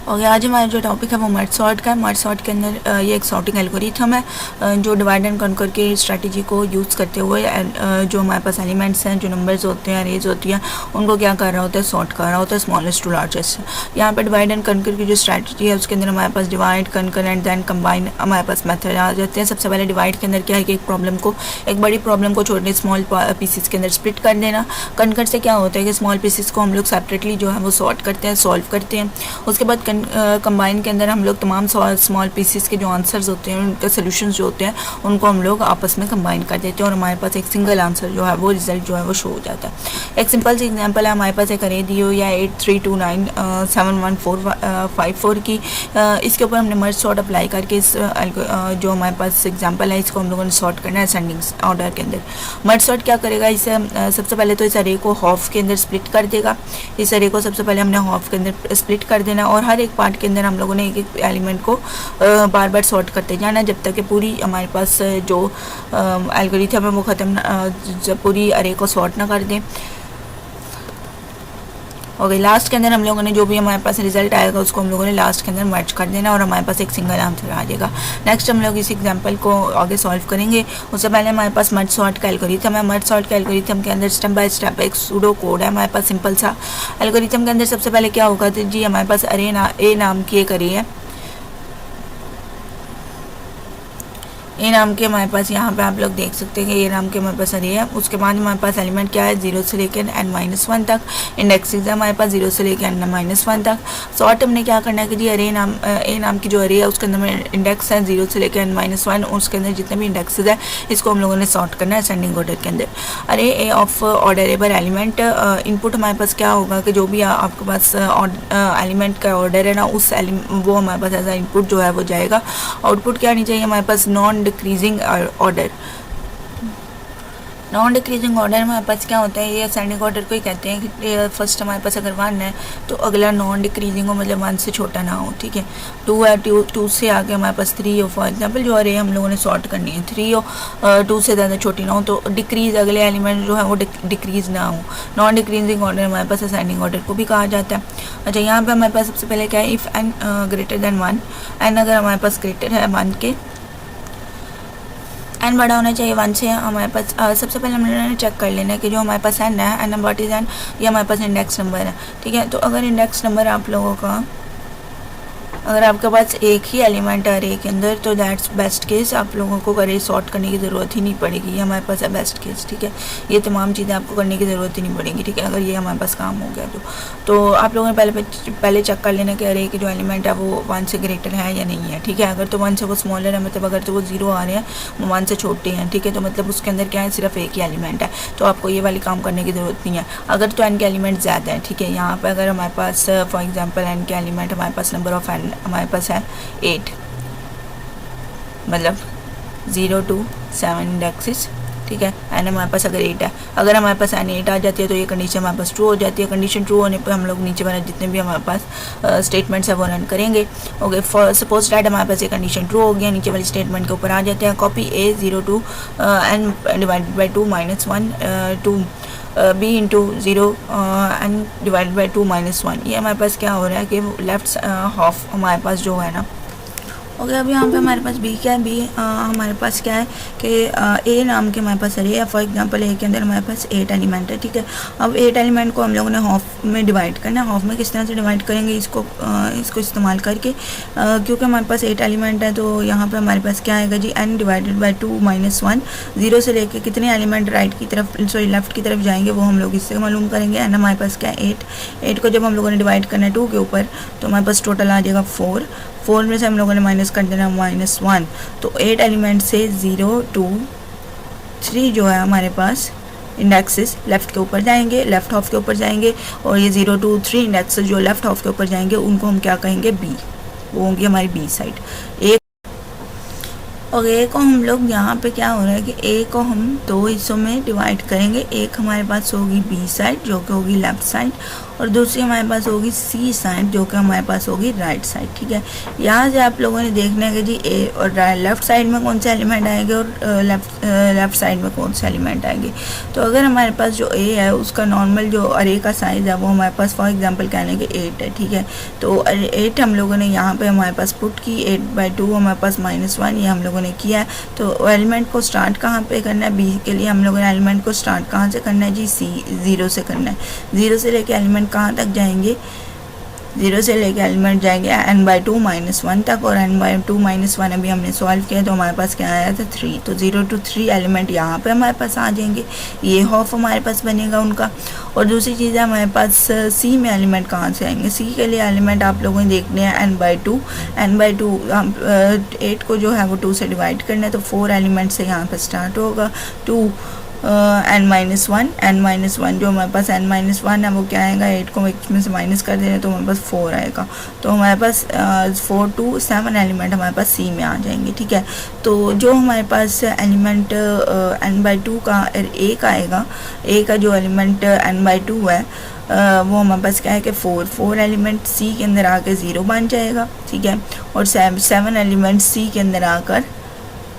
Okay, आज हमारा जो टॉपिक है वो मर्ज सॉर्ट का है। मर्ज सॉर्ट के अंदर ये एक सॉर्टिंग एल्गोरिथम है जो डिवाइड एंड कॉन्कर की स्ट्रैटेजी को यूज़ करते हुए जो हमारे पास एलिमेंट्स हैं, जो नंबर्स होते हैं, अरेज होती हैं, उनको क्या कर रहा होता है, सॉर्ट कर रहा होता है स्मॉलेस्ट टू लार्जेस्ट। यहाँ पर डिवाइड एंड कॉन्कर की जो स्ट्रैटेजी है उसके अंदर हमारे पास divide, conquer and then combine हमारे पास मेथड आ जाते हैं। सबसे पहले डिवाइड के अंदर क्या है कि एक बड़ी प्रॉब्लम को छोटे स्मॉल पीसेस के अंदर स्प्लिट कर देना। कॉन्कर से क्या होता है कि स्मॉल पीसेस को हम लोग सेपरेटली जो है वो सॉर्ट करते हैं, सॉल्व करते हैं। उसके बाद कंबाइन के अंदर हम लोग तमाम स्मॉल पीसेस के जो आंसर्स होते हैं, उनके सोल्यूशंस जो होते हैं, उनको हम लोग आपस में कंबाइन कर देते हैं और हमारे पास एक सिंगल आंसर जो है वो रिजल्ट जो है वो शो हो जाता है। एक सिंपल सी एग्जांपल है, हमारे पास एक अरे दी हो या 8329711454 की, इसके ऊपर हमने मर्ज सॉर्ट अप्लाई करके इस जो हमारे पास एग्जाम्पल है इसको हम लोगों ने सॉर्ट करना है असेंडिंग ऑर्डर के अंदर। मर्ज सॉर्ट क्या करेगा, इसे सबसे पहले तो इस अरे को हाफ के अंदर स्प्लिट कर देगा। इस अरे को सबसे पहले हमने हाफ के अंदर स्प्लिट कर देना और हर एक पार्ट के अंदर हम लोगों ने एक एक एलिमेंट को बार बार सॉर्ट करते जाना जब तक कि पूरी हमारे पास जो एल्गोरिथम है वो ख़त्म, जब पूरी अरे को सॉर्ट ना कर दें। ओके, लास्ट के अंदर हम लोगों ने जो भी हमारे पास रिजल्ट आएगा उसको हम लोगों ने लास्ट के अंदर मर्ज कर देना और हमारे पास एक सिंगल आंसर आ जाएगा। नेक्स्ट हम लोग इस एग्जांपल को आगे सॉल्व करेंगे। उससे पहले हमारे पास मर्ज सॉर्ट का एल्गोरिथम है। मर्ज सॉर्ट का एल्गोरिथम के अंदर स्टेप बाय स्टेप एक सूडो कोड है हमारे पास सिंपल सा। एल्गोरिथम के अंदर सबसे पहले क्या होगा, तो जी हमारे पास ए नाम की एक अरे है। ए नाम के हमारे पास यहाँ पे आप लोग देख सकते हैं कि ए नाम के हमारे पास अरे है। उसके बाद हमारे पास एलिमेंट क्या है, 0 से लेकर n-1 तक। इंडेक्सेस है हमारे पास 0 से लेकर n-1 तक। सॉर्ट हमने क्या करना है कि जी ए नाम की जो अरे है उसके अंदर में इंडेक्स है 0 से लेकर n-1, उसके अंदर जितने भी इंडेक्सेस है इसको हम लोगों ने सॉर्ट करना है असेंडिंग ऑर्डर के अंदर। अरे ए ऑफ ऑर्डरेबल एलिमेंट, इनपुट हमारे पास क्या होगा कि जो भी आपके पास एलिमेंट का ऑर्डर है ना, वो हमारे पास एज इनपुट जो है वो जाएगा। आउटपुट क्या आनी चाहिए हमारे पास, non decreasing order. Non decreasing order हमारे पास क्या होता है, ये असेंडिंग ऑर्डर को ही कहते हैं कि फर्स्ट हमारे पास अगर 1 है तो अगला नॉन डिक्रीजिंग हो, मतलब 1 से छोटा ना हो, ठीक है। 2 है, 2 से आगे हमारे पास 3 हो। फॉर एग्जांपल जो अरे हम लोगों ने सॉर्ट करनी है 3 हो, 2 से ज़्यादा छोटी ना हो, तो डिक्रीज अगले एलिमेंट जो है वो डिक्रीज ना हो। नॉन डिक्रीजिंग ऑर्डर हमारे पास असेंडिंग ऑर्डर को भी कहा जाता है। अच्छा, यहाँ पर हमारे पास सबसे पहले क्या है, if n greater than 1, n अगर हमारे पास ग्रेटर है 1 के, n बड़ा होना चाहिए 1 से। हमारे पास सबसे पहले हमने चेक कर लेना है कि जो हमारे पास n है, n व्हाट इज n, ये हमारे पास इंडेक्स नंबर है, ठीक है। तो अगर इंडेक्स नंबर आप लोगों का, अगर आपके पास एक ही एलिमेंट है अरे के अंदर, तो दैट्स बेस्ट केस, आप लोगों को अरे सॉर्ट करने की ज़रूरत ही नहीं पड़ेगी। ये हमारे पास है बेस्ट केस, ठीक है। ये तमाम चीज़ें आपको करने की ज़रूरत ही नहीं पड़ेगी, ठीक है, अगर ये हमारे पास काम हो गया तो आप लोगों ने पहले चेक कर लेना कि अरे के जो एलिमेंट है वो 1 से ग्रेटर है या नहीं है, ठीक है। अगर तो 1 से वो स्मॉलर है, मतलब अगर तो वो 0 आ रहे हैं, वो 1 से छोटे हैं, ठीक है, तो मतलब उसके अंदर क्या है, सिर्फ एक ही एलिमेंट है, तो आपको ये वाली काम करने की ज़रूरत नहीं है। अगर तो n के एलिमेंट ज़्यादा है, ठीक है, यहाँ पर अगर हमारे पास फॉर एग्जाम्पल n के एलिमेंट हमारे पास नंबर ऑफ n हमारे पास है 8, मतलब 0 to 7 इंडेक्सेस, ठीक है। एन हमारे पास अगर 8 है, अगर हमारे पास n 8 आ जाती है तो ये कंडीशन हमारे पास ट्रू हो जाती है। कंडीशन ट्रू होने पे हम लोग नीचे वाले जितने भी हमारे पास स्टेटमेंट्स है वो रन करेंगे। ओके, फॉर सपोज दैट हमारे पास ये कंडीशन ट्रू हो गया, नीचे वाली स्टेटमेंट के ऊपर आ जाते हैं, copy a 0 to n divided by 2 - 1 to b into 0 n divided by 2 - 1। ये हमारे पास क्या हो रहा है कि लेफ्ट हाफ हमारे पास जो है ना। ओके, अब यहाँ पे हमारे पास बी क्या है, बी हमारे पास क्या है कि ए नाम के हमारे पास अरे है। फॉर एग्जांपल ए के अंदर हमारे पास 8 एलिमेंट है, ठीक है। अब 8 एलिमेंट को हम लोगों ने हाफ में डिवाइड करना है। हाफ में किस तरह से डिवाइड करेंगे, इसको इस्तेमाल करके, क्योंकि हमारे पास 8 एलिमेंट है तो यहाँ पे हमारे पास क्या आएगा जी, n डिवाइडेड बाई 2 - 1। 0 से लेके कितने एलिमेंट राइट की तरफ, सॉरी लेफ्ट की तरफ जाएंगे वो हम लोग इससे मालूम करेंगे। एन हमारे पास क्या है 8 को जब हम लोगों ने डिवाइड करना है 2 के ऊपर, तो हमारे पास टोटल आ जाएगा 4 में से हम लोगों ने माइनस कर देना -1, तो 8 एलिमेंट से 0 to 3 जो है हमारे पास इंडेक्सेस लेफ़्ट के ऊपर जाएंगे, लेफ़्ट हाफ के ऊपर जाएंगे, और ये 0 to 3 इंडेक्सेस जो लेफ़्ट हाफ के ऊपर जाएंगे उनको हम क्या कहेंगे, बी, वो होंगी हमारी बी साइड। एक और ए को हम लोग यहाँ पे क्या हो रहा है कि ए को हम दो हिस्सों में डिवाइड करेंगे। एक हमारे पास होगी बी साइड जो कि होगी लेफ़्ट साइड, और दूसरी हमारे पास होगी सी साइड जो कि हमारे पास होगी राइट साइड। ठीक है, यहाँ से आप लोगों ने देखना है कि जी ए और लेफ़्ट साइड में कौन से एलिमेंट आएंगे और लेफ़्ट साइड में कौन से एलिमेंट आएंगे। तो अगर हमारे पास जो ए है उसका नॉर्मल जो अरे का साइज़ है वो हमारे पास फॉर एग्जांपल कहने के 8 है। ठीक है, तो 8 हम लोगों ने यहाँ पे हमारे पास पुट की, 8/2 हमारे पास -1 ये हम लोगों ने किया है। तो एलिमेंट को स्टार्ट कहाँ पे करना है, बी के लिए हम लोगों ने एलिमेंट को स्टार्ट कहाँ से करना है जी, सी 0 से करना है। 0 से लेके एलिमेंट कहाँ तक जाएंगे, 0 से लेके एलिमेंट जाएंगे n/2 -1 तक, और n/2 -1 अभी हमने सॉल्व किया तो हमारे पास क्या आया था 3। तो 0 to 3 एलिमेंट यहाँ पे हमारे पास आ जाएंगे, ये हाफ हमारे पास बनेगा उनका। और दूसरी चीज़ है हमारे पास सी में एलिमेंट कहाँ से आएंगे। सी के लिए एलिमेंट आप लोगों ने देखने हैं n/2 हम 8 को जो है वो 2 से डिवाइड करना है, तो 4 एलिमेंट से यहाँ पर स्टार्ट होगा। 2 n-1 जो हमारे पास n-1 है वो क्या आएगा, 8 को इसमें से माइनस कर देना तो हमारे पास 4 आएगा। तो हमारे पास 4 to 7 एलिमेंट हमारे पास सी में आ जाएंगे। ठीक है, तो जो हमारे पास एलिमेंट n/2 का एक आएगा, ए का जो एलिमेंट n/2 है वो हमारे पास क्या है कि 4 एलिमेंट सी के अंदर आकर 0 बन जाएगा। ठीक है, और 7 एलिमेंट सी के अंदर आकर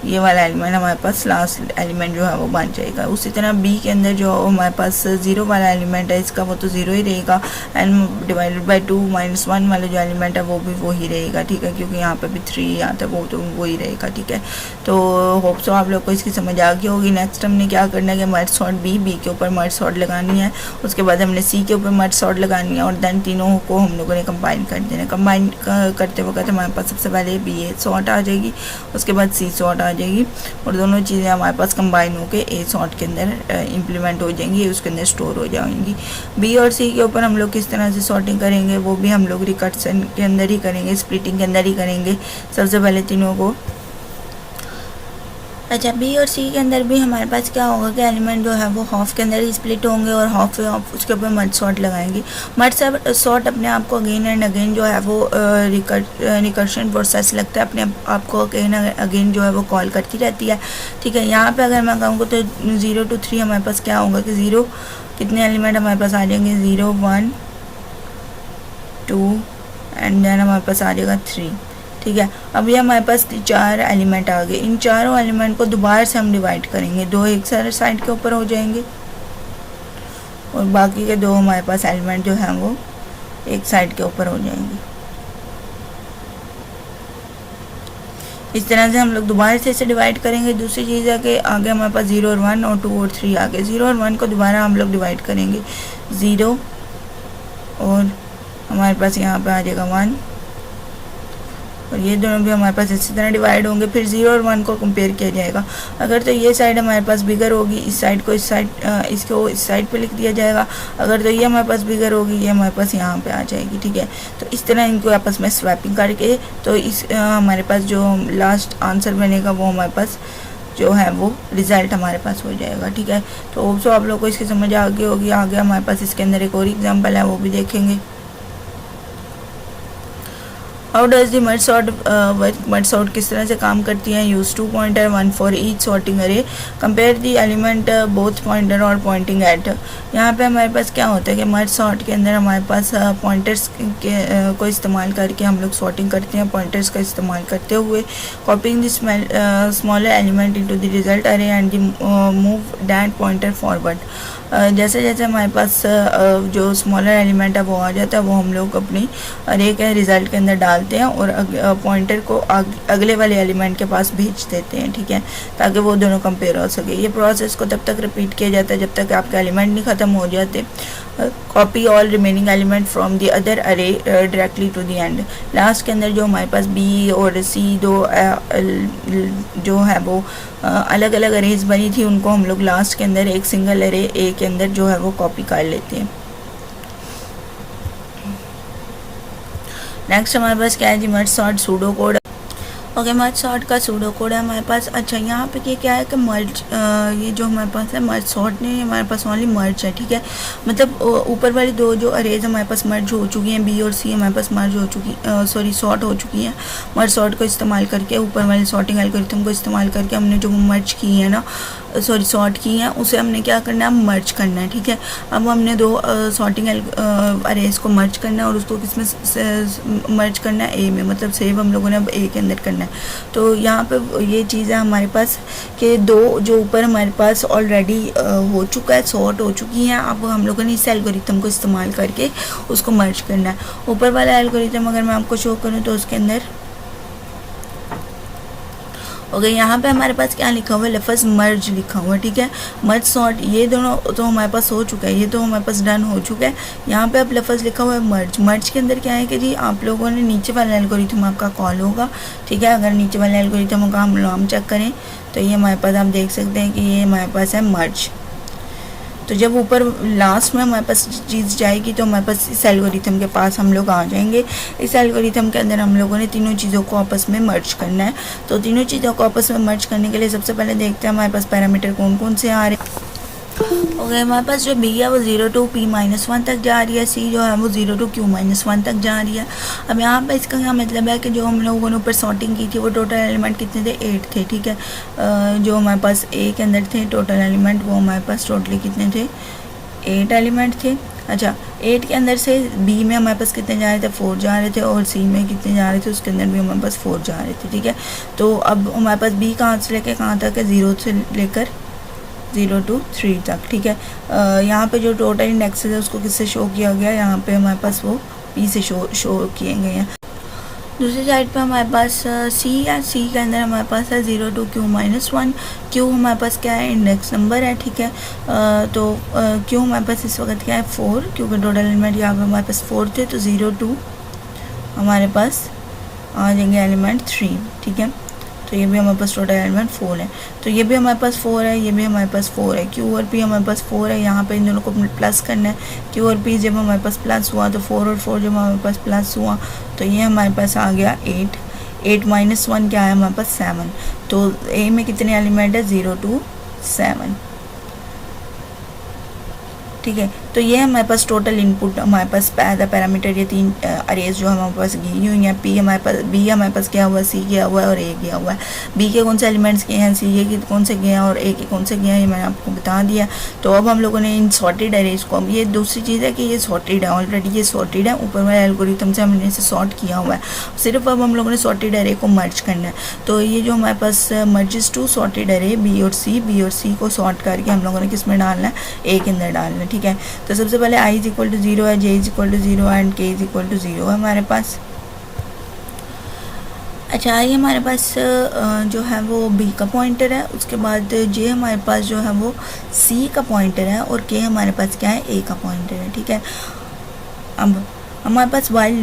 ये वाला एलिमेंट हमारे पास लास्ट एलिमेंट जो है वो बन जाएगा। उसी तरह बी के अंदर जो हमारे पास 0 वाला एलिमेंट है इसका वो तो 0 ही रहेगा, n/2 -1 वाला जो एलिमेंट है वो भी वही रहेगा। ठीक है, क्योंकि यहाँ पे भी 3 आता है वो तो वही रहेगा। ठीक है, तो होप सो आप लोग को इसकी समझ आ गई होगी। नेक्स्ट हमने क्या करना है कि मर्ज सॉर्ट बी के ऊपर मर्ज सॉर्ट लगानी है, उसके बाद हमने सी के ऊपर मर्ज सॉर्ट लगानी है, और देन तीनों को हम लोगों ने कंबाइन कर देना। कंबाइन करते वक्त हमारे पास सबसे पहले बी ए सॉर्ट आ जाएगी, उसके बाद सी सॉर्ट आ जाएगी, और दोनों चीज़ें हमारे पास कंबाइन होकर ए सॉर्ट के अंदर इम्प्लीमेंट हो जाएंगी, उसके अंदर स्टोर हो जाएंगी। बी और सी के ऊपर हम लोग किस तरह से सॉर्टिंग करेंगे वो भी हम लोग रिकर्सन के अंदर ही करेंगे, स्प्लिटिंग के अंदर ही करेंगे सबसे पहले तीनों को। अच्छा, बी और सी के अंदर भी हमारे पास क्या होगा कि एलिमेंट जो है वो हाफ के अंदर ही स्प्लिट होंगे और हाफ उसके ऊपर मर्ज सॉर्ट लगाएंगे। मर्ज सॉर्ट अपने आप को अगेन एंड अगेन जो है वो रिकर्शन प्रोसेस लगता है, अपने आप को अगेन अगेन जो है वो कॉल करती रहती है। ठीक है, यहाँ पे अगर मैं कहूँगा तो 0 to 3 हमारे पास क्या होगा कि 0 कितने एलिमेंट हमारे पास आ जाएंगे, 0 1 2 एंड देन हमारे पास आ जाएगा 3। ठीक है, अब ये हमारे पास 4 एलिमेंट आ गए। इन चारों एलिमेंट को दोबारा से हम डिवाइड करेंगे, 2 एक साइड के ऊपर हो जाएंगे और बाकी के 2 हमारे पास एलिमेंट जो हैं वो एक साइड के ऊपर हो जाएंगे। इस तरह से हम लोग दोबारा से इसे डिवाइड करेंगे। दूसरी चीज़ है कि आगे हमारे पास 0 और 1 और 2 और 3 आ गए। 0 और 1 को दोबारा हम लोग डिवाइड करेंगे, 0 और हमारे पास यहाँ पे आ जाएगा 1, और ये दोनों भी हमारे पास इसी तरह डिवाइड होंगे। फिर 0 और 1 को कंपेयर किया जाएगा। अगर तो ये साइड हमारे पास बिगर होगी, इस साइड को इसको इस साइड पे लिख दिया जाएगा। अगर तो ये हमारे पास बिगर होगी, ये हमारे पास यहाँ पे आ जाएगी। ठीक है, तो इस तरह इनको आपस में स्वैपिंग करके तो हमारे पास जो लास्ट आंसर बनेगा वो हमारे पास जो है वो रिज़ल्ट हमारे पास हो जाएगा। ठीक है, तो होप सो आप लोग को इसकी समझ आ गई होगी। आगे हमारे पास इसके अंदर एक और एग्जाम्पल है, वो भी देखेंगे। How does the merge sort work, merge sort किस तरह से काम करती है। Use 2 pointer 1 for each sorting array, compare the element both pointer are pointing at. यहाँ पे हमारे पास क्या होता है कि मर्ज सॉर्ट के अंदर हमारे पास पॉइंटर्स को इस्तेमाल करके हम लोग सॉर्टिंग करते हैं। पॉइंटर्स का इस्तेमाल करते हुए copying the smaller element into the result array and move that pointer forward. जैसे जैसे हमारे पास जो स्मॉलर एलिमेंट है वो आ जाता है, वो हम लोग अपनी अरे के रिज़ल्ट के अंदर डालते हैं और पॉइंटर को अगले वाले एलिमेंट के पास भेज देते हैं। ठीक है, ताकि वो दोनों कंपेयर हो सके। ये प्रोसेस को तब तक रिपीट किया जाता है जब तक आपके एलिमेंट नहीं ख़त्म हो जाते। Copy all remaining element from the other array directly to the end. Last के अंदर जो हमारे पास बी और सी दो जो है वो अलग अलग अरेज बनी थी, उनको हम लोग लास्ट के अंदर एक सिंगल अरे ए के अंदर जो है वो कॉपी कर लेते हैं। नेक्स्ट हमारे पास क्या है जी, merge sort pseudo code. Okay, merge sort का सूडो कोड है हमारे पास। अच्छा, यहाँ पे ये क्या है कि मर्ज, ये जो हमारे पास है मर्ज सॉर्ट नहीं है, हमारे पास ओनली मर्ज है, ठीक है। मतलब ऊपर वाली दो जो अरेज हमारे पास मर्ज हो चुकी हैं, बी और सी हमारे पास मर्ज हो चुकी, सॉरी सॉर्ट हो चुकी हैं। मर्ज सॉर्ट को इस्तेमाल करके, ऊपर वाली सॉर्टिंग एल्गोरिथम को इस्तेमाल करके हमने जो मर्ज की है ना, सॉरी सॉर्ट की है, उसे हमने क्या करना है, मर्ज करना है, ठीक है। अब हमने दो सॉर्टिंग अरेज को मर्ज करना है और उसको किस में मर्ज करना है, ए में, मतलब सेव हम लोगों ने अब ए के अंदर करना है। तो यहाँ पे ये चीज़ है हमारे पास कि दो जो ऊपर हमारे पास ऑलरेडी हो चुका है, सॉर्ट हो चुकी हैं, अब हम लोगों ने इस एल्गोरिथम को इस्तेमाल करके उसको मर्ज करना है। ऊपर वाला एल्गोरिथम अगर मैं आपको शो करूँ तो उसके अंदर ओके, यहाँ पे हमारे पास क्या लिखा हुआ है, लफ्ज़ मर्ज लिखा हुआ है, ठीक है। मर्ज सॉर्ट, ये दोनों तो हमारे पास हो चुका है, ये तो हमारे पास डन हो चुका है। यहाँ पे अब लफ्ज़ लिखा हुआ है मर्ज। मर्ज के अंदर क्या है कि जी आप लोगों ने नीचे वाला एल्गोरिथम आपका कॉल होगा, ठीक है। अगर नीचे वाले एल्गोरिथम का हम नाम चेक करें तो ये हमारे पास आप देख सकते हैं कि ये हमारे पास है मर्ज। तो जब ऊपर लास्ट में हमारे पास चीज़ जाएगी तो हमारे पास इस एल्गोरिथम के पास हम लोग आ जाएंगे। इस एल्गोरिथम के अंदर हम लोगों ने तीनों चीज़ों को आपस में मर्ज करना है। तो तीनों चीज़ों को आपस में मर्ज करने के लिए सबसे पहले देखते हैं हमारे पास पैरामीटर कौन कौन से आ रहे हैं। ओके, हमारे पास जो बी है वो 0 to p-1 तक जा रही है, सी जो है वो 0 to q-1 तक जा रही है। अब यहाँ पर इसका क्या मतलब है कि जो हम लोगों ने ऊपर सॉर्टिंग की थी वो टोटल एलिमेंट कितने थे, 8 थे, ठीक है। जो हमारे पास ए के अंदर थे टोटल एलिमेंट, वो हमारे पास टोटली कितने थे, 8 एलिमेंट थे। अच्छा, 8 के अंदर से बी में हमारे पास कितने जा रहे थे, 4 जा रहे थे, और सी में कितने जा रहे थे, उसके अंदर भी हमारे पास 4 जा रहे थे, ठीक है। तो अब हमारे पास बी कहाँ से लेकर कहाँ तक है, 0 से लेकर 0 to 3 तक, ठीक है। यहाँ पे जो टोटल इंडेक्सेस है उसको किससे शो किया गया, यहाँ पे हमारे पास वो पी से शो किए गए हैं। दूसरी साइड पे हमारे पास सी है, सी के अंदर हमारे पास है 0 to q-1। क्यू हमारे पास क्या है, इंडेक्स नंबर है, ठीक है। तो क्यू हमारे पास इस वक्त क्या है, 4, क्योंकि टोटल एलिमेंट यहाँ पे हमारे पास 4 थे, तो 0 to हमारे पास आ जाएंगे एलिमेंट 3, ठीक है। तो ये भी हमारे पास टोटल एलिमेंट 4 है, तो ये भी हमारे पास 4 है, ये भी हमारे पास 4 है। क्यू और पी हमारे पास 4 है, यहाँ पे इन दोनों को प्लस करना है। क्यू और पी जब हमारे पास प्लस हुआ तो 4 और 4 जब हमारे पास प्लस हुआ तो ये हमारे पास आ गया 8। 8-1 क्या है हमारे पास 7। तो ए में कितने एलिमेंट है, 0 to 7, ठीक है। तो ये हमारे पास टोटल इनपुट हमारे पास पैरामीटर, ये 3 अरेज जो हमारे पास गई हुई हैं। पी हमारे पास, बी हमारे पास क्या हुआ, सी गया हुआ है और ए गया हुआ है। बी के कौन से एलिमेंट्स गए हैं, सी के कौन से गए हैं और ए के कौन से गए हैं, ये मैंने आपको बता दिया। तो अब हम लोगों ने इन सॉर्टेड अरेज को, अब ये दूसरी चीज़ है कि ये सॉर्टेड है, ऑलरेडी ये सॉर्टेड है, ऊपर वाले एल्गोरिथम से हमने इसे सॉर्ट किया हुआ है। सिर्फ अब हम लोगों ने सॉर्टेड अरे को मर्ज करना है। तो ये जो हमारे पास मर्जेस टू सॉर्टेड अरे बी और सी को सॉर्ट करके हम लोगों ने किस में डालना है, ए के अंदर डालना है, ठीक है। तो सबसे पहले i = 0 है, j = 0 एंड k = 0 है हमारे पास। अच्छा, आई हमारे पास जो है वो b का पॉइंटर है, उसके बाद j हमारे पास जो है वो c का पॉइंटर है और k हमारे पास क्या है, a का पॉइंटर है, ठीक है। अब हमारे पास वाइल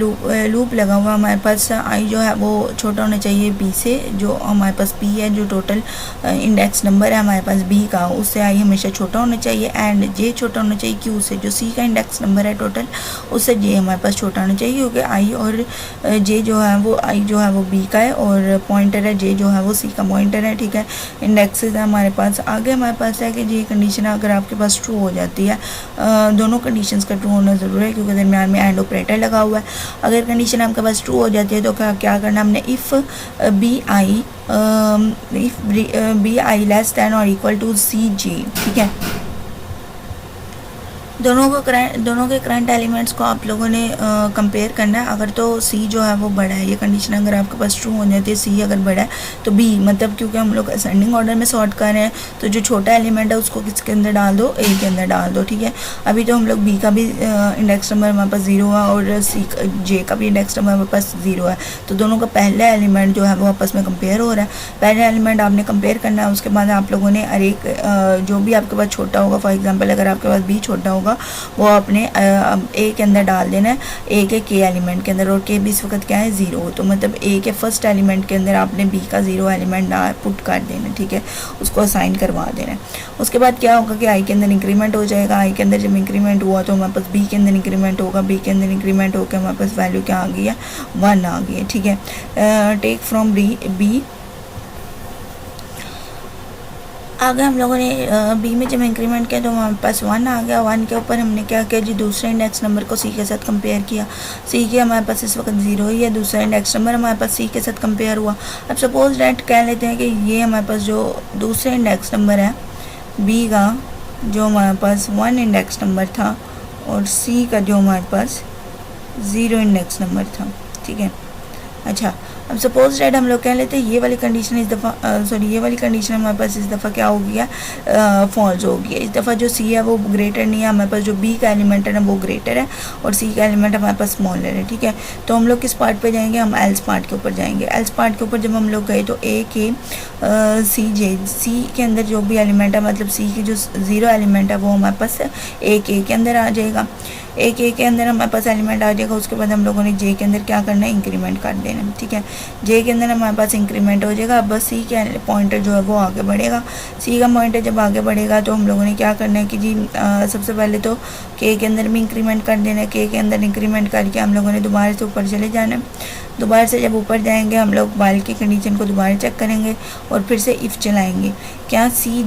लूप लगा हुआ, हमारे पास आई जो है वो छोटा होना चाहिए बी से। जो हमारे पास पी है, जो टोटल इंडेक्स नंबर है हमारे पास बी का, उससे आई हमेशा छोटा होना चाहिए। एंड जे छोटा होना चाहिए क्यू से, जो सी का इंडेक्स नंबर है टोटल, उससे जे हमारे पास छोटा होना चाहिए, क्योंकि आई और जे जो है वो, आई जो है वो बी का है और पॉइंटर है, जे जो है वो सी का पॉइंटर है, ठीक है। इंडेक्सेस है हमारे पास। आगे हमारे पास है कि ये कंडीशन अगर आपके पास ट्रू हो जाती है, दोनों कंडीशंस का ट्रू होना ज़रूरी है क्योंकि दरमियान में एंड ऑपरेटर लगा हुआ है। अगर कंडीशन आपके पास ट्रू हो जाती है तो क्या करना हमने, if B I less than और इक्वल टू सी जे, ठीक है। दोनों के करंट एलिमेंट्स को आप लोगों ने कंपेयर करना है। अगर तो सी जो है वो बड़ा है, ये कंडीशन अगर आपके पास ट्रू हो जाती है, सी अगर बड़ा है तो बी, मतलब क्योंकि हम लोग असेंडिंग ऑर्डर में सॉर्ट कर रहे हैं तो जो छोटा एलिमेंट है उसको किसके अंदर डाल दो, ए के अंदर डाल दो, ठीक है। अभी तो हम लोग बी का भी इंडेक्स नंबर हमारे पास 0 है और सी जे का भी इंडेक्स नंबर हमारे पास 0 है, तो दोनों का पहला एलिमेंट जो है वो आपस में कंपेयर हो रहा है। पहला एलिमेंट आपने कंपेयर करना है, उसके बाद आप लोगों ने अरे जो भी आपके पास छोटा होगा, फॉर एग्जाम्पल अगर आपके पास बी छोटा होगा होगा वो आपने ए के अंदर डाल देना है, ए के एलिमेंट के अंदर, और के भी इस वक्त क्या है 0, तो मतलब ए के फर्स्ट एलिमेंट के अंदर आपने बी का 0 एलिमेंट पुट कर देना, ठीक है, उसको असाइन करवा देना है। उसके बाद क्या होगा कि आई के अंदर इंक्रीमेंट हो जाएगा, आई के अंदर जब इंक्रीमेंट हुआ तो हमारे पास बी के अंदर इंक्रीमेंट होगा, बी के अंदर इंक्रीमेंट होकर हमारे पास वैल्यू क्या आ गई है 1 आ गई है, ठीक है। टेक फ्रॉम बी आगे हम लोगों ने बी में जब इंक्रीमेंट किया तो हमारे पास 1 आ गया। 1 के ऊपर हमने क्या किया जी, दूसरे इंडेक्स नंबर को सी के साथ कंपेयर किया, सी के हमारे पास इस वक्त 0 ही है, दूसरा इंडेक्स नंबर हमारे पास सी के साथ कंपेयर हुआ। अब सपोज डैट कह लेते हैं कि ये हमारे पास जो दूसरे इंडेक्स नंबर है बी का, जो हमारे पास 1 इंडेक्स नंबर था, और सी का जो हमारे पास 0 इंडेक्स नंबर था, ठीक है। अच्छा, अब सपोज डैट हम लोग कह लेते हैं ये वाली कंडीशन इस दफ़ा ये वाली कंडीशन हमारे पास इस दफ़ा क्या हो गया, फॉल्स हो गया। इस दफ़ा जो सी है वो ग्रेटर नहीं है, हमारे पास जो बी का एलिमेंट है ना वो ग्रेटर है और सी का एलिमेंट हमारे पास स्मॉलर है, ठीक है। तो हम लोग किस पार्ट पे जाएंगे, हम एल्स पार्ट के ऊपर जाएंगे। एल्स पार्ट के ऊपर जब हम लोग गए तो ए के सी के अंदर जो भी एलिमेंट है, मतलब सी की जो 0 एलिमेंट है वो हमारे पास ए के अंदर आ जाएगा, एक ए के अंदर हमारे पास एलिमेंट आ जाएगा। उसके बाद हम लोगों ने जे के अंदर क्या करना है, इंक्रीमेंट कर देना, ठीक है। जे के अंदर हमारे पास इंक्रीमेंट हो जाएगा। अब बस सी के पॉइंटर जो है वो आगे बढ़ेगा। सी का पॉइंटर जब आगे बढ़ेगा तो हम लोगों ने क्या करना है कि जी सबसे पहले तो के अंदर भी इंक्रीमेंट कर देना है। के अंदर इंक्रीमेंट करके हम लोगों ने दोबारा से ऊपर चले जाना है। दोबारा से जब ऊपर जाएंगे हम लोग वाइल की कंडीशन को दोबारा चेक करेंगे और फिर से इफ़ चलाएंगे। क्या सी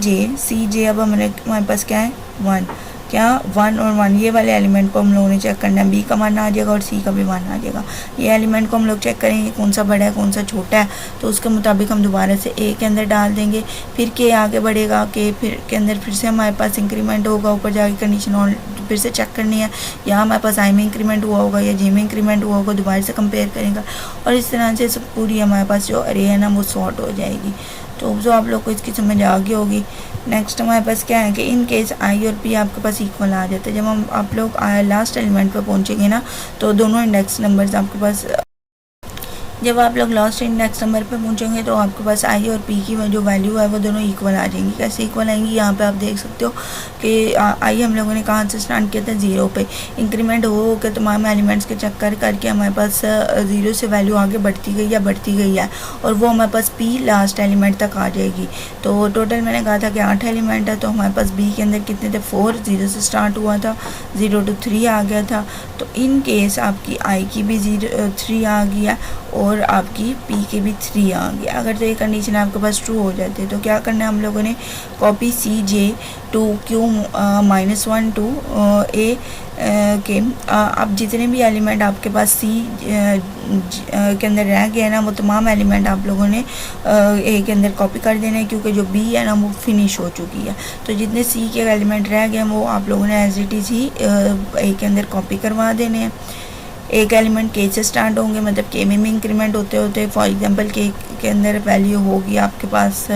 जे अब हमारे पास क्या है 1, क्या 1 और 1 ये वाले एलिमेंट को हम लोगों ने चेक करना है। बी का 1 आ जाएगा और सी का भी 1 आ जाएगा। ये एलिमेंट को हम लोग चेक करेंगे कौन सा बड़ा है कौन सा छोटा है, तो उसके मुताबिक हम दोबारा से ए के अंदर डाल देंगे। फिर के आगे बढ़ेगा, के फिर के अंदर फिर से हमारे पास इंक्रीमेंट होगा। ऊपर जाके कंडीशन और फिर से चेक करनी है, यहाँ हमारे पास आई में इंक्रीमेंट हुआ होगा या जे में इंक्रीमेंट हुआ होगा, दोबारा से कंपेयर करेंगे और इस तरह से पूरी हमारे पास जो अरे है ना वो सॉर्ट हो जाएगी। तो जो आप लोग को इसकी समझ आ गई होगी। नेक्स्ट हमारे पास क्या है कि इन केस आई और पी आपके पास इक्वल आ जाते हैं। जब हम आप लोग लास्ट एलिमेंट पर पहुंचेंगे ना तो दोनों इंडेक्स नंबर्स आपके पास, जब आप लोग लास्ट इंडेक्स नंबर पे पहुंचेंगे तो आपके पास आई और पी की जो वैल्यू है वो दोनों इक्वल आ जाएंगी। कैसे इक्वल आएंगी, यहाँ पे आप देख सकते हो कि आई हम लोगों ने कहाँ से स्टार्ट किया था 0 पे, इंक्रीमेंट हो के तमाम एलिमेंट्स के चक्कर करके हमारे पास 0 से वैल्यू आगे बढ़ती गई है और वो हमारे पास पी लास्ट एलिमेंट तक आ जाएगी। तो टोटल मैंने कहा था कि 8 एलिमेंट है, तो हमारे पास बी के अंदर कितने थे 4, 0 से स्टार्ट हुआ था, 0 to 3 आ गया था। तो इन केस आपकी आई की भी 3 आ गया और आपकी पी के भी 3 आ गया। अगर तो ये कंडीशन आपके पास ट्रू हो जाती है तो क्या करना है हम लोगों ने, copy C J to Q -1 to A K अब जितने भी एलिमेंट आपके पास सी के अंदर रह गए ना वो तमाम एलिमेंट आप लोगों ने ए के अंदर कॉपी कर देने हैं, क्योंकि जो बी है ना वो फिनिश हो चुकी है। तो जितने सी के एलिमेंट रह गए वो आप लोगों ने एज इट इज़ ही ए के अंदर कॉपी करवा देने हैं। एक एलिमेंट के से स्टार्ट होंगे, मतलब के में इंक्रीमेंट होते होते फॉर एग्जांपल के अंदर वैल्यू होगी आपके पास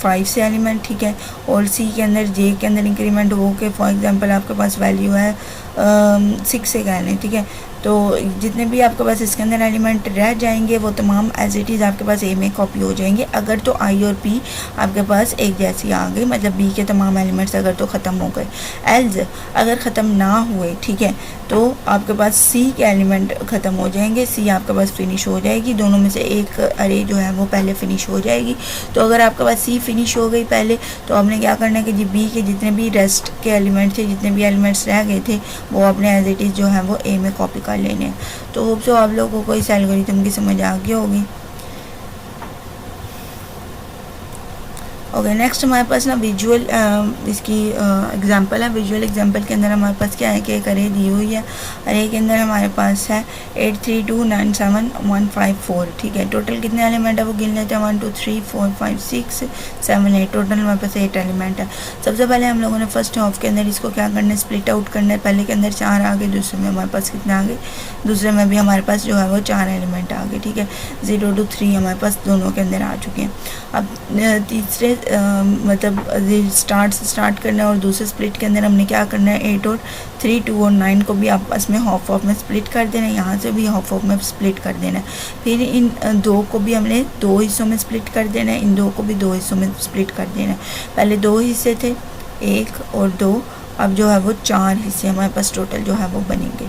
5 से एलिमेंट, ठीक है, और सी के अंदर जे के अंदर इंक्रीमेंट हो के फॉर एग्जांपल आपके पास वैल्यू है 6 से कह लें, ठीक है। तो जितने भी आपके पास इसके अंदर एलिमेंट रह जाएंगे वो तमाम एज इट इज़ आपके पास ए में कॉपी हो जाएंगे। अगर तो आई और पी आपके पास एक जैसी आ गई, मतलब बी के तमाम एलिमेंट्स अगर तो ख़त्म हो गए। एल्स अगर ख़त्म ना हुए, ठीक है, तो आपके पास सी के एलिमेंट ख़त्म हो जाएंगे, सी आपके पास फिनिश हो जाएगी। दोनों में से एक अरे जो है वो पहले फिनिश हो जाएगी। तो अगर आपके पास सी फिनिश हो गई पहले तो आपने क्या करना है कि जी बी के जितने भी रेस्ट के एलिमेंट थे, जितने भी एलिमेंट्स रह गए थे वो आपने एज इट इज़ जो है वो ए में कॉपी कर लेने हैं। तो होप सो आप लोगों को इस एल्गोरिथम की समझ आ गई होगी। ओके, नेक्स्ट हमारे पास ना विजुअल इसकी एग्जांपल है। विजुअल एग्जांपल के अंदर हमारे पास क्या है कि एक अरे दी हुई है। अरे के अंदर हमारे पास है 832971154, ठीक है। टोटल कितने एलिमेंट है वो गिन लेते हैं, 1 2 3 4 5 6 7 8, टोटल हमारे पास 8 एलिमेंट है। सबसे पहले हम लोगों ने फर्स्ट हाफ के अंदर इसको क्या करना है, स्प्लिट आउट करना है। पहले के अंदर 4 आ गए, दूसरे में हमारे पास कितना आ गए, दूसरे में भी हमारे पास जो है वो 4 एलिमेंट आ गए, ठीक है। 0 to 3 हमारे पास दोनों के अंदर आ चुके हैं। अब तीसरे मतलब स्टार्ट करना है और दूसरे स्प्लिट के अंदर हमने क्या करना है, 8 और 3 2 और 9 को भी आपस में हाफ में स्प्लिट कर देना है। यहाँ से भी हाफ में स्प्लिट कर देना है। फिर इन 2 को भी हमने 2 हिस्सों में स्प्लिट कर देना है, इन 2 को भी 2 हिस्सों में स्प्लिट कर देना है। पहले 2 हिस्से थे, 1 और 2, अब जो है वो 4 हिस्से हमारे पास टोटल जो है वो बनेंगे।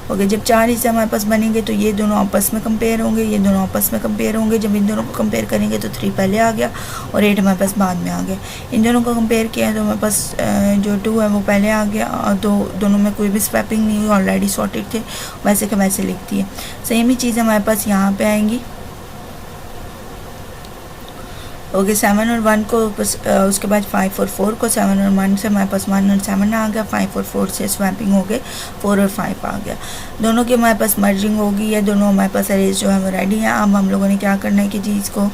ओके, जब 4 हिस्से हमारे पास बनेंगे तो ये दोनों आपस में कंपेयर होंगे, ये दोनों आपस में कंपेयर होंगे। जब इन दोनों को कंपेयर करेंगे तो 3 पहले आ गया और 8 हमारे पास बाद में आ गया। इन दोनों को कंपेयर किया तो हमारे पास जो 2 है वो पहले आ गया और दोनों में कोई भी स्वैपिंग नहीं हुई, ऑलरेडी सॉर्टेड थे, वैसे के वैसे लिखती है। सेम ही चीज़ हमारे पास यहाँ पर आएंगी। ओके, 7 और 1 को उसके बाद 5 और 4 को 7 और 1 से हमारे पास 1 और 7 आ गया, 5 और 4 से स्वैपिंग हो गए, 4 और 5 आ गया। दोनों की हमारे पास मर्जिंग होगी, या दोनों हमारे पास अरेज जो है वो रेडी है। अब हम लोगों ने क्या करना है कि जी इसको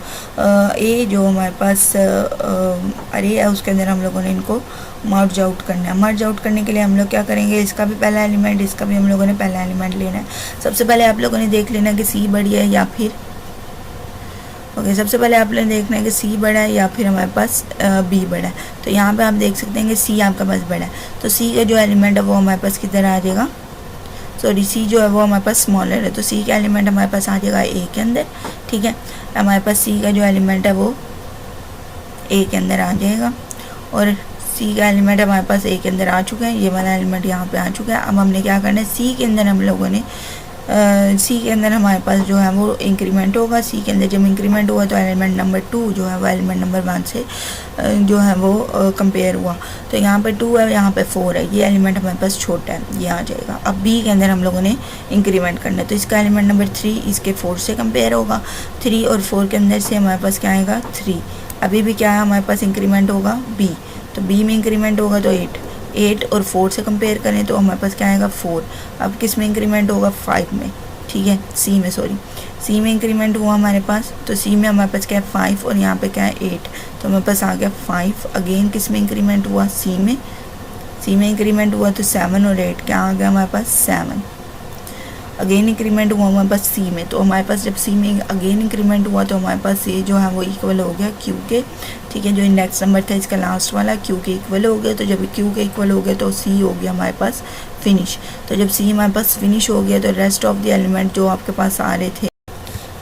ए जो हमारे पास अरे है उसके अंदर हम लोगों ने इनको मर्ज आउट करना है। मर्ज आउट करने के लिए हम लोग क्या करेंगे, इसका भी पहला एलिमेंट, इसका भी हम लोगों ने पहला एलिमेंट लेना है। सबसे पहले आप लोगों ने देख लेना कि सी बड़ी है या फिर ओके, सबसे पहले आप लोग देखना है कि सी बड़ा है या फिर हमारे पास बी बड़ा है। तो यहाँ पे आप देख सकते हैं कि सी आपका पास बड़ा है, तो सी का जो एलिमेंट है वो हमारे पास किधर आ जाएगा, सॉरी सी जो है वो हमारे पास स्मॉलर है, तो सी का एलिमेंट हमारे पास आ जाएगा ए के अंदर। ठीक है, हमारे पास सी का जो एलिमेंट है वो ए के अंदर आ जाएगा और सी का एलिमेंट हमारे पास ए के अंदर आ चुका है, ये वाला एलिमेंट यहाँ पे आ चुका है। अब हमने क्या करना है, सी के अंदर हम लोगों ने सी के अंदर हमारे पास जो है वो इंक्रीमेंट होगा। सी के अंदर जब इंक्रीमेंट हुआ तो एलिमेंट नंबर 2 जो है वो एलिमेंट नंबर 1 से जो है वो कंपेयर हुआ। तो यहाँ पे 2 है, यहाँ पे 4 है, ये एलिमेंट हमारे पास छोटा है, ये आ जाएगा। अब बी के अंदर हम लोगों ने इंक्रीमेंट करना है, तो इसका एलिमेंट नंबर 3 इसके 4 से कंपेयर होगा। 3 और 4 के अंदर से हमारे पास क्या आएगा, 3। अभी भी क्या है हमारे पास इंक्रीमेंट होगा बी, तो बी में इंक्रीमेंट होगा तो 8 और 4 से कंपेयर करें तो हमारे पास क्या आएगा 4। अब किस में इंक्रीमेंट होगा, 5 में। ठीक है, सी में, सॉरी सी में इंक्रीमेंट हुआ हमारे पास, तो सी में हमारे पास क्या है 5 और यहाँ पे क्या है 8, तो हमारे पास आ गया 5। अगेन किस में इंक्रीमेंट हुआ, सी में। सी में इंक्रीमेंट हुआ तो 7 और 8 क्या आ गया हमारे पास 7। अगेन इंक्रीमेंट हुआ हमारे पास सी में, तो हमारे पास जब सी में अगेन इंक्रीमेंट हुआ तो हमारे पास ये जो है वो इक्वल हो गया क्यू के। ठीक है, जो इंडेक्स नंबर था इसका लास्ट वाला क्यू के इक्वल हो गया, तो जब क्यू के इक्वल हो गया तो सी हो गया हमारे पास फिनिश। तो जब सी हमारे पास फिनिश हो गया तो रेस्ट ऑफ द एलिमेंट जो आपके पास आ रहे थे,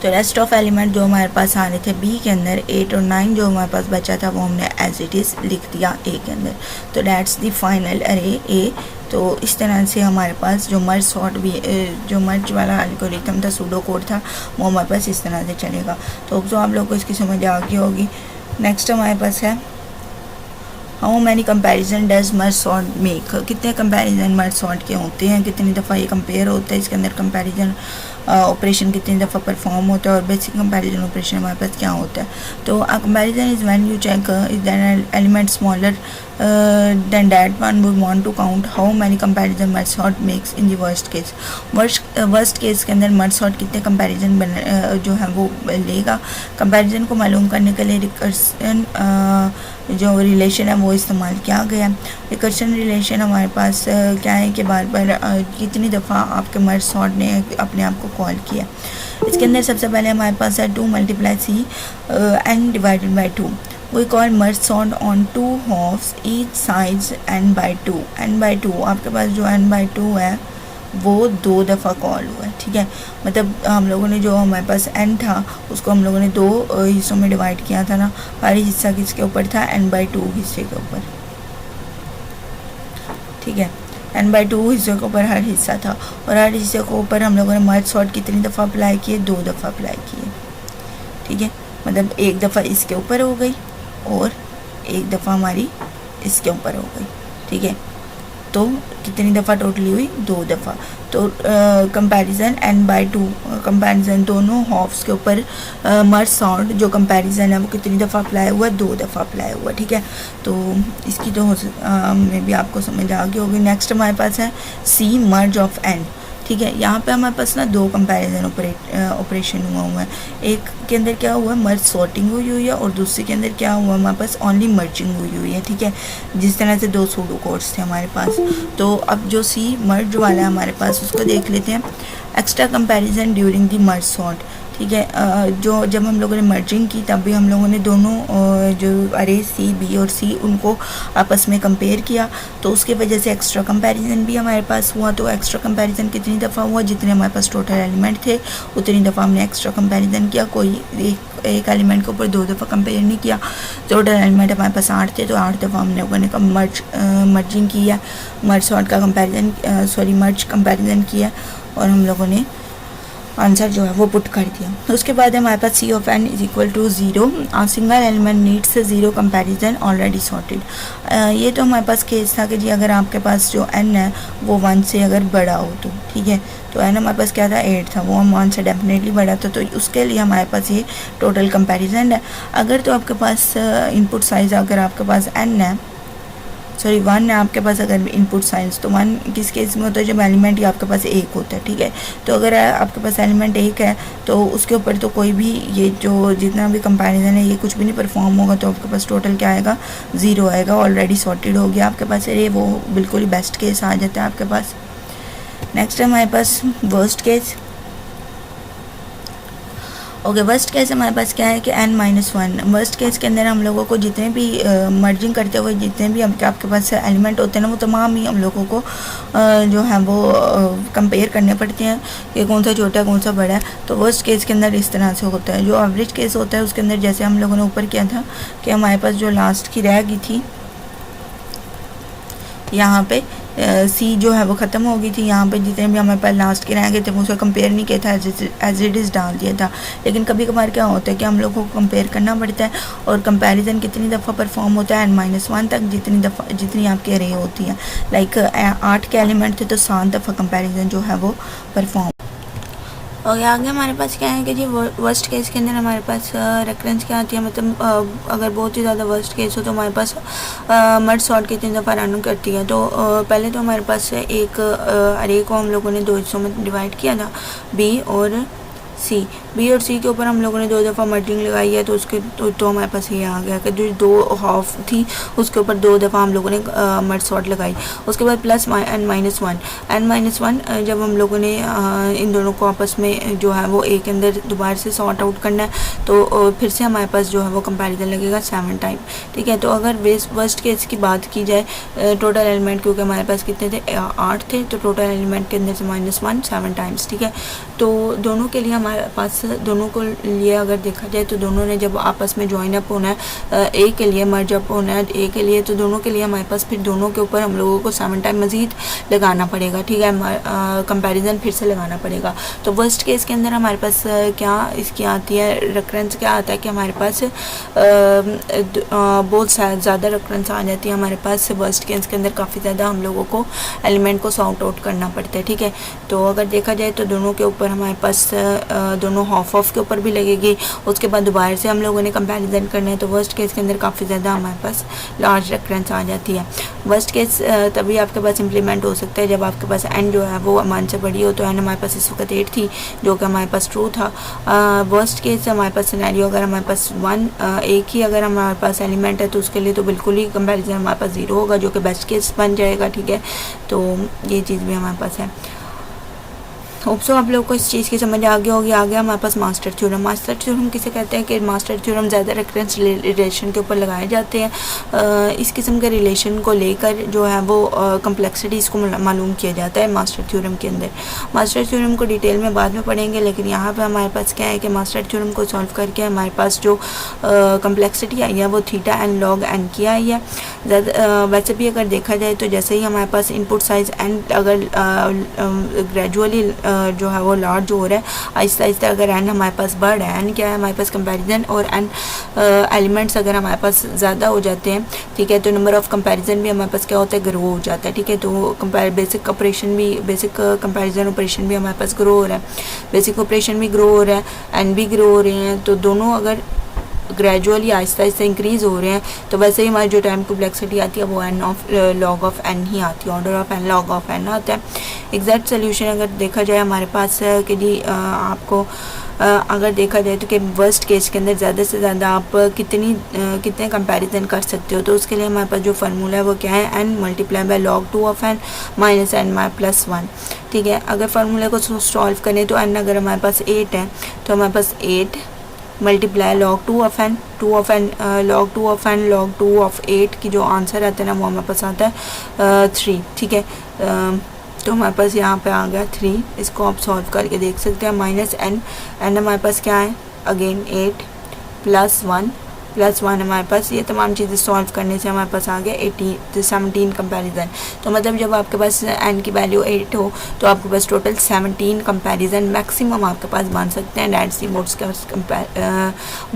तो रेस्ट ऑफ एलिमेंट जो हमारे पास आ रहे थे बी के अंदर, 8 और 9 जो हमारे पास बचा था वो हमने एज इट इज़ लिख दिया ए के अंदर। तो दैट्स द फाइनल अरे ए। तो इस तरह से हमारे पास जो मर्ज सॉर्ट भी जो मर्ज वाला एल्गोरिथम था, सूडो कोड था, वो हमारे पास इस तरह से चलेगा। तो जो आप लोग को इसकी समझ आ गई होगी। नेक्स्ट हमारे पास है how many comparison does merge sort make, कितने कंपैरिजन मर्ज सॉर्ट के होते हैं, कितनी दफ़ा ये कंपेयर होता है, इसके अंदर कंपैरिजन ऑपरेशन कितनी दफ़ा परफॉर्म होता है और बेसिक कंपैरिजन ऑपरेशन हमारे पास क्या होता है। तो comparison is when you check is than element smaller than that one would want to count how many comparison merge sort makes in the worst case. Worst case के अंदर merge sort कितने comparison जो है वो लेगा। Comparison को मालूम करने के लिए रिकर्सन जो रिलेशन है वो इस्तेमाल किया गया। रिकर्शन रिलेशन हमारे पास क्या है कि बार बार कितनी दफ़ा आपके मर्ज सॉर्ट ने अपने आप को कॉल किया। इसके अंदर सबसे पहले हमारे पास है 2 × C n divided by 2। We call merge sort on 2 halves each sides n by 2। n by 2 आपके पास जो n by 2 है वो 2 दफ़ा कॉल हुआ है। ठीक है, मतलब हम लोगों ने जो हमारे पास n था उसको हम लोगों ने 2 हिस्सों में डिवाइड किया था ना। हर हिस्सा किसके ऊपर था, n by 2 हिस्से के ऊपर। ठीक है, n by 2 हिस्सों के ऊपर हर हिस्सा था और हर हिस्से के ऊपर हम लोगों ने मर्ज सॉर्ट कितनी दफ़ा अप्लाई किए, 2 दफ़ा अप्लाई किए। ठीक है, मतलब एक दफ़ा इसके ऊपर हो गई और एक दफ़ा हमारी इसके ऊपर हो गई। ठीक है, तो कितनी दफ़ा टोटली हुई, 2 दफ़ा। तो कंपैरिजन n by 2 कंपैरिजन दोनों हाफ्स के ऊपर मर्ज सॉर्ट जो कंपैरिजन है वो कितनी दफ़ा अप्लाई हुआ, 2 दफ़ा अप्लाई हुआ। ठीक है, तो इसकी तो में भी आपको समझ आ गई होगी। नेक्स्ट हमारे पास है सी मर्ज ऑफ n। ठीक है, यहाँ पे हमारे पास ना 2 कंपैरिजन ऑपरेशन हुआ है। एक के अंदर क्या हुआ, मर्ज सॉर्टिंग हुई है और दूसरे के अंदर क्या हुआ, हमारे पास ओनली मर्जिंग हुई है। ठीक है, जिस तरह से 2 सूडो कोड्स थे हमारे पास। तो अब जो सी मर्ज वाला है हमारे पास उसको देख लेते हैं। Extra comparison during the merge sort. ठीक है, जो जब हम लोगों ने मर्जिंग की तब भी हम लोगों ने दोनों जो अरे सी बी और सी उनको आपस में कंपेयर किया, तो उसके वजह से एक्स्ट्रा कंपैरिजन भी हमारे पास हुआ। तो एक्स्ट्रा कंपैरिजन कितनी दफ़ा हुआ, जितने हमारे पास टोटल एलिमेंट थे उतनी दफ़ा हमने एक्स्ट्रा कंपैरिजन किया। कोई एक एक एलिमेंट के ऊपर 2 दफ़ा कंपेयर नहीं किया। टोटल एलिमेंट हमारे पास 8 थे, तो 8 दफ़ा हम लोगों ने मर्जिंग किया, मर्ज सॉर्ट का कंपैरिजन मर्ज कंपैरिजन किया और हम लोगों ने आंसर जो है वो पुट कर दिया। उसके बाद हमारे पास C of N is equal to 0, single element needs 0 comparison already sorted. ये तो हमारे पास केस था कि जी अगर आपके पास जो एन है वो 1 से अगर बड़ा हो तो ठीक है, तो एन हमारे पास क्या था 8 था, वो हम 1 से डेफिनेटली बड़ा था, तो उसके लिए हमारे पास ये टोटल कंपैरिजन है। अगर तो आपके पास इनपुट साइज़ अगर आपके पास एन है, सॉरी 1 है आपके पास अगर इनपुट साइंस, तो 1 किस केस में होता है, जब एलिमेंट ही आपके पास 1 होता है, ठीक है। तो अगर आपके पास एलिमेंट 1 है तो उसके ऊपर तो कोई भी ये जो जितना भी कंपैरिजन है ये कुछ भी नहीं परफॉर्म होगा, तो आपके पास टोटल क्या आएगा 0 आएगा, ऑलरेडी सॉर्टेड हो गया आपके पास ये, वो बिल्कुल ही बेस्ट केस आ जाता है आपके पास। नेक्स्ट है हमारे पास worst case. Okay, worst case हमारे पास क्या है कि n-1। वर्स्ट केस के अंदर हम लोगों को जितने भी मर्जिंग करते हुए जितने भी आपके पास एलिमेंट होते हैं ना, वो तमाम ही हम लोगों को जो है वो कंपेयर करने पड़ते हैं कि कौन सा छोटा है कौन सा बड़ा है। तो वर्स्ट केस के अंदर इस तरह से होता है। जो एवरेज केस होता है उसके अंदर जैसे हम लोगों ने ऊपर किया था कि हमारे पास जो लास्ट की रह गई थी यहाँ पे सी जो है वो ख़त्म हो गई थी, यहाँ पे जितने भी हमारे पास लास्ट के रह गए थे उसे कंपेयर नहीं किया था, एज इट इज़ डाल दिया था। लेकिन कभी कभार क्या होता है कि हम लोगों को कंपेयर करना पड़ता है, और कंपैरिजन कितनी दफ़ा परफॉर्म होता है n-1 तक, जितनी आपकी अरे होती है। लाइक 8 के एलिमेंट थे तो 7 दफ़ा कंपैरिजन जो है वो परफॉर्म। और आगे हमारे पास क्या है कि जी वर्स्ट केस के अंदर हमारे पास रेफरेंस क्या आती है, मतलब अगर बहुत ही ज़्यादा वर्स्ट केस हो तो हमारे पास मर्ज सॉर्ट कितनी दफ़ा रन करती है। तो पहले तो हमारे पास एक अरे को हम लोगों ने 2 हिस्सों में डिवाइड किया था, बी और सी के ऊपर हम लोगों ने 2 दफ़ा मर्जिंग लगाई है, तो उसके तो हमारे पास ये आ गया कि जो 2 हाफ थी उसके ऊपर 2 दफ़ा हम लोगों ने मर्ज सॉर्ट लगाई। उसके बाद प्लस n-1 जब हम लोगों ने इन दोनों को आपस में जो है वो एक अंदर दोबारा से सॉर्ट आउट करना है, तो फिर से हमारे पास जो है वो कंपैरिजन लगेगा 7 टाइम, ठीक है। तो अगर वर्स्ट केस की बात की जाए, टोटल एलिमेंट क्योंकि हमारे पास कितने थे 8 थे, तो टोटल एलिमेंट के अंदर से -1 7 टाइम्स, ठीक है। तो दोनों के लिए हमारे पास दोनों को लिए अगर देखा जाए तो दोनों ने जब आपस में ज्वाइन अप होना है, ए के लिए मर्ज अप होना है ए के लिए, तो दोनों के लिए हमारे पास फिर दोनों के ऊपर हम लोगों को 7 टाइम मज़ीद लगाना पड़ेगा, ठीक है। कंपैरिजन फिर से लगाना पड़ेगा। तो वर्स्ट केस के अंदर हमारे पास क्या इसकी आती है, रेफरेंस क्या आता है कि हमारे पास बहुत ज़्यादा रेफरेंस आ जाती है हमारे पास। वर्स्ट केस के अंदर काफ़ी ज़्यादा हम लोगों को एलिमेंट को सॉर्ट आउट करना पड़ता है, ठीक है। तो अगर देखा जाए तो दोनों के ऊपर हमारे पास दोनों हाफ के ऊपर भी लगेगी, उसके बाद दोबारा से हम लोगों ने कंपैरिजन करना है, तो वर्स्ट केस के अंदर काफ़ी ज़्यादा हमारे पास लार्ज रेफरेंस आ जाती है। वर्स्ट केस तभी आपके पास इम्प्लीमेंट हो सकता है जब आपके पास एन जो है वो अमान से बड़ी हो। तो एन हमारे पास इस वक्त 8 थी, जो कि हमारे पास ट्रू था। वर्स्ट केस हमारे पास सिनेरियो अगर हमारे पास 1 एक ही अगर हमारे पास एलिमेंट है तो उसके लिए तो बिल्कुल ही कंपैरिजन हमारे पास 0 होगा, जो कि बेस्ट केस बन जाएगा, ठीक है। तो ये चीज़ भी हमारे पास है। होप सो आप लोग को इस चीज़ की समझ आ गया होगी। आ गया हमारे पास मास्टर थ्योरम। मास्टर थ्योरम किसे कहते हैं कि मास्टर थ्योरम ज़्यादा रेफरेंस रिलेशन के ऊपर लगाए जाते हैं। इस किस्म के रिलेशन को लेकर जो है वो कम्प्लेक्सिटी इसको मालूम किया जाता है मास्टर थ्योरम के अंदर। मास्टर थ्योरम को डिटेल में बाद में पढ़ेंगे, लेकिन यहाँ पर हमारे पास क्या है कि मास्टर थ्योरम को सॉल्व करके हमारे पास जो कम्प्लेक्सिटी आई है वो थीटा एन लॉग एन की आई है। वैसे भी अगर देखा जाए तो जैसे ही हमारे पास इनपुट साइज एन अगर ग्रेजुअली जो है वो लार्ज हो रहा है, आहिस्ता आहिस्ता अगर एन हमारे पास बढ़ रहा है, एन क्या है हमारे पास कंपैरिजन और एन एलिमेंट्स अगर हमारे पास ज़्यादा हो जाते हैं, ठीक है, तो नंबर ऑफ कंपैरिजन भी हमारे पास क्या होता है ग्रो हो जाता है, ठीक है। तो बेसिक कंपैरिजन ऑपरेशन भी हमारे पास ग्रो हो रहा है, बेसिक ऑपरेशन भी ग्रो हो रहा है, एन भी ग्रो हो रहे हैं। तो दोनों अगर ग्रेजुअली आहिस्ता आहिस्ता इंक्रीज़ हो रहे हैं, तो वैसे ही हमारी जो टाइम कॉम्प्लेक्सिटी आती है वो N of log of N ही आती है, order of N log of N आता है। एग्जैक्ट सोल्यूशन अगर देखा जाए हमारे पास कि जी आपको अगर देखा जाए तो कि वर्स्ट केस के अंदर ज़्यादा से ज़्यादा आप कितने कंपैरिजन कर सकते हो, तो उसके लिए हमारे पास जो फार्मूला है वो क्या है, n multiply by log 2 of n minus n plus 1, ठीक है। अगर फार्मूले को सॉल्व करें तो एन अगर हमारे पास 8 है तो हमारे पास 8 multiply log 2 of N log 2 of N log 2 of 8 की जो आंसर आता है ना वो हमारे पास आता है 3, ठीक है। तो हमारे पास यहाँ पे आ गया 3। इसको आप सॉल्व करके देख सकते हैं। माइनस एन हमारे पास क्या है अगेन 8 +1 हमारे पास, ये तमाम चीज़ें सॉल्व करने से हमारे पास आ गया 17 कंपैरिजन। तो मतलब जब आपके पास n की वैल्यू 8 हो तो आपके पास टोटल 17 कंपैरिजन मैक्सिमम आपके पास बन सकते हैं that's the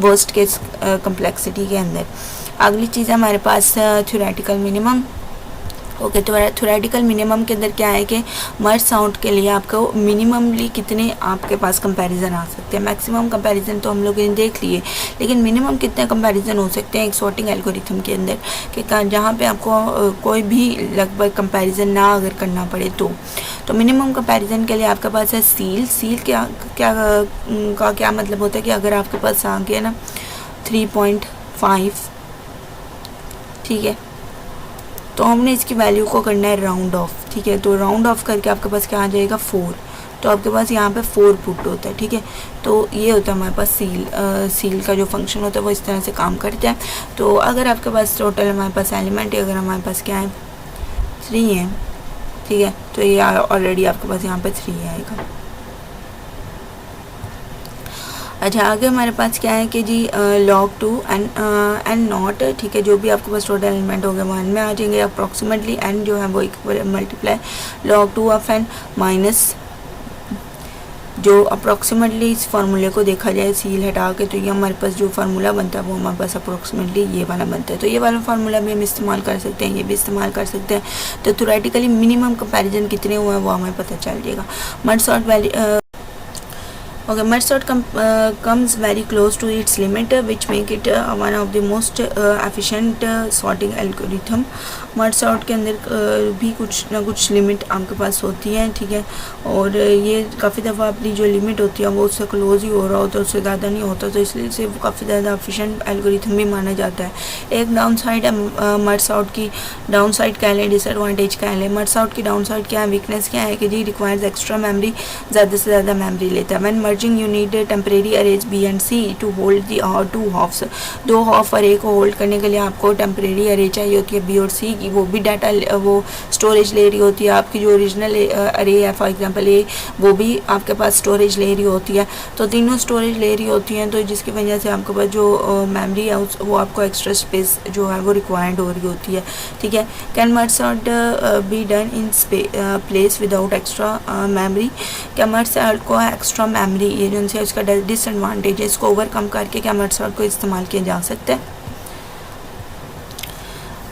worst case complexity के अंदर। अगली चीज़ है हमारे पास थ्योरेटिकल मिनिमम। ओके, तो थ्योरेटिकल मिनिमम के अंदर क्या है कि मर्ज साउंड के लिए आपको मिनिममली कितने आपके पास कंपैरिजन आ सकते हैं। मैक्सिमम कंपैरिजन तो हम लोग ने देख लिए, लेकिन मिनिमम कितने कंपैरिजन हो सकते हैं एक सॉर्टिंग एल्गोरिथम के अंदर कि जहाँ पे आपको कोई भी लगभग कंपैरिजन ना अगर करना पड़े तो मिनिमम कंपैरिजन के लिए आपके पास है सील क्या मतलब होता है कि अगर आपके पास आ गया ना 3.5, ठीक है, तो हमने इसकी वैल्यू को करना है राउंड ऑफ, ठीक है। तो राउंड ऑफ करके आपके पास क्या आ जाएगा 4, तो आपके पास यहाँ पे 4 पुट होता है, ठीक है। तो ये होता है हमारे पास सील का जो फंक्शन होता है वो इस तरह से काम करता है। तो अगर आपके पास टोटल हमारे पास एलिमेंट अगर हमारे पास क्या है 3 है, ठीक है, तो ये ऑलरेडी आपके पास यहाँ पे 3 आएगा। अच्छा, आगे हमारे पास क्या है कि जी log 2 एंड नॉट, ठीक है, जो भी आपके पास टोटल एलिमेंट हो गए 1 में आ जाएंगे अप्रॉक्सीमेटली। एन जो है वो multiply log 2 of n minus जो अप्रॉक्सीमेटली इस फार्मूले को देखा जाए सील हटा के, तो ये हमारे पास जो फार्मूला बनता है वो हमारे पास अप्रॉक्सीमेटली ये वाला बनता है। तो ये वाला फार्मूला भी हम इस्तेमाल कर सकते हैं, ये भी इस्तेमाल कर सकते हैं। तो थ्योरेटिकली मिनिमम कंपैरिजन कितने हुए हैं वो हमें पता चल जाएगा। Merge sort value merge sort comes very close to its limit, which make it one of the most efficient sorting algorithm। merge sort के अंदर भी कुछ ना कुछ लिमिट आपके पास होती है, ठीक है, और ये काफ़ी दफ़ा अपनी जो लिमिट होती है वो उससे क्लोज ही हो रहा होता है, उससे ज़्यादा नहीं होता, तो इसलिए से वो काफ़ी ज़्यादा एफिशिएंट एल्गोरिथम भी माना जाता है। एक डाउन साइड है मर्ज सॉर्ट की, डाउन साइड क्या है, डिसएडवांटेज क्या है। मर्ज सॉर्ट की डाउन साइड क्या है, वीकनेस क्या है कि जी रिक्वायर्स एक्स्ट्रा मेमोरी, ज़्यादा से ज़्यादा मेमोरी लेता है। When merging you need temporary arrays B and C to hold the 2 halves, 2 half array को होल्ड करने के लिए आपको टेम्परेरी अरे चाहिए होती है बी और सी की, वो भी डाटा वो स्टोरेज ले रही होती है। आपकी जो ओरिजिनल अरे है फॉर एग्जांपल ए, वो भी आपके पास स्टोरेज ले रही होती है, तो तीनों स्टोरेज ले रही होती हैं, तो जिसकी वजह से आपके पास जो मेमोरी है वो आपको एक्स्ट्रा स्पेस जो है वो रिक्वायर्ड हो रही होती है, ठीक है। Can merge sort be done in place without extra memory, क्या मर्ज सॉर्ट को एक्स्ट्रा मेमोरी ये जो है इसका डिसएडवांटेज है, इसको ओवरकम करके क्या मर्ज सॉर्ट को इस्तेमाल किया जा सकता है।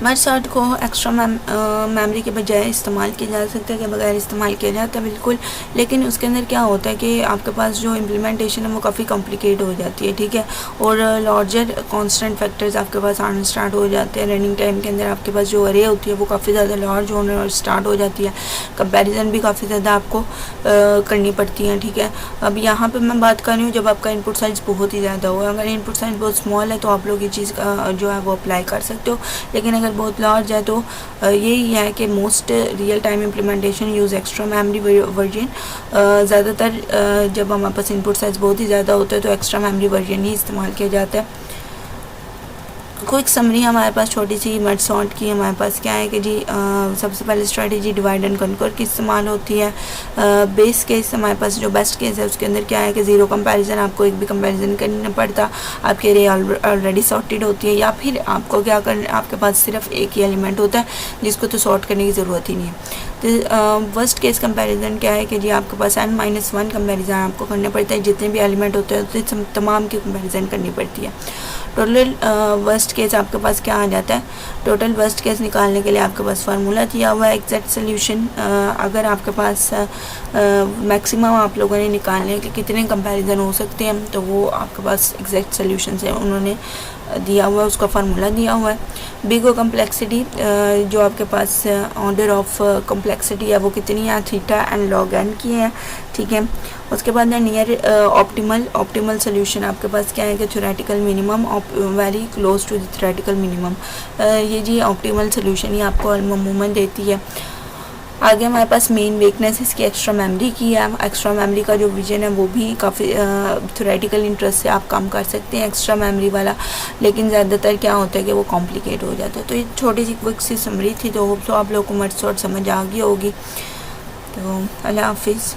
मर्ज सॉर्ट को एक्स्ट्रा मेमोरी के बजाय इस्तेमाल किया जा सकता है कि बगैर इस्तेमाल किया जाता है बिल्कुल, लेकिन उसके अंदर क्या होता है कि आपके पास जो इम्प्लीमेंटेशन है वो काफ़ी कॉम्प्लिकेट हो जाती है, ठीक है, और लार्जर कांस्टेंट फैक्टर्स आपके पास आना स्टार्ट हो जाते हैं। रनिंग टाइम के अंदर आपके पास जो अरे होती है वो काफ़ी ज़्यादा लार्ज होने स्टार्ट हो जाती है, कंपैरिजन भी काफ़ी ज़्यादा आपको करनी पड़ती है, ठीक है। अब यहाँ पर मैं बात कर रही हूँ जब आपका इनपुट साइज बहुत ही ज़्यादा हो, अगर इनपुट साइज बहुत स्मॉल है तो आप लोग ये चीज़ जो है वो अप्लाई कर सकते हो, लेकिन अगर बहुत लार्ज है तो यही है कि most real time implementation use extra memory version. ज़्यादातर जब हमारे पास इनपुट साइज बहुत ही ज़्यादा होता है तो एक्स्ट्रा मेमोरी वर्जन ही इस्तेमाल किया जाता है। क्विक समरी हमारे पास छोटी सी मर्ज सॉर्ट की हमारे पास क्या है कि जी सबसे पहले स्ट्रेटजी डिवाइड एंड कॉन्कर की इस्तेमाल होती है। बेस केस हमारे पास जो बेस्ट केस है उसके अंदर क्या है कि ज़ीरो कंपैरिजन, आपको एक भी कंपैरिजन करना नहीं पड़ता, आपके एरे ऑलरेडी सॉर्टेड होती है, या फिर आपको क्या करना, आपके पास सिर्फ एक ही एलिमेंट होता है जिसको तो सॉर्ट करने की ज़रूरत ही नहीं है। तो वर्स्ट केस कंपैरिजन क्या है कि जी आपके पास n-1 कंपैरिजन आपको करने पड़ता है, जितने भी एलिमेंट होते हैं तो तमाम की कंपैरिजन करनी पड़ती है। टोटल वर्स्ट केस आपके पास क्या आ जाता है, टोटल वर्स्ट केस निकालने के लिए आपके पास फार्मूला दिया हुआ है एग्जैक्ट सोल्यूशन। अगर आपके पास मैक्सिमम आप लोगों ने निकालने के कितने कंपैरिजन हो सकते हैं तो वो आपके पास एग्जैक्ट सोल्यूशन से उन्होंने दिया हुआ है, उसका फार्मूला दिया हुआ है। बिग ओ कम्प्लेक्सिटी जो आपके पास ऑर्डर ऑफ कम्प्लेक्सिटी है वो कितनी है, थीटा एंड लॉग एन की है, ठीक है। उसके बाद नियर ऑप्टिमल सोल्यूशन आपके पास क्या है कि theoretical minimum very close to the theoretical minimum, ये जी ऑप्टिमल सोल्यूशन ही आपको अमूमन देती है। आगे हमारे पास मेन वीकनेस इसकी एक्स्ट्रा मेमोरी की है। एक्स्ट्रा मेमोरी का जो विजन है वो भी काफ़ी थ्योरेटिकल इंटरेस्ट से आप काम कर सकते हैं एक्स्ट्रा मेमोरी वाला, लेकिन ज़्यादातर क्या होता है कि वो कॉम्प्लिकेट हो जाता है। तो ये छोटी सी क्विक सी समरी थी, तो होप सो आप लोगों को मर्ज सॉर्ट समझ आ गई होगी। तो अल्लाह हाफिज़।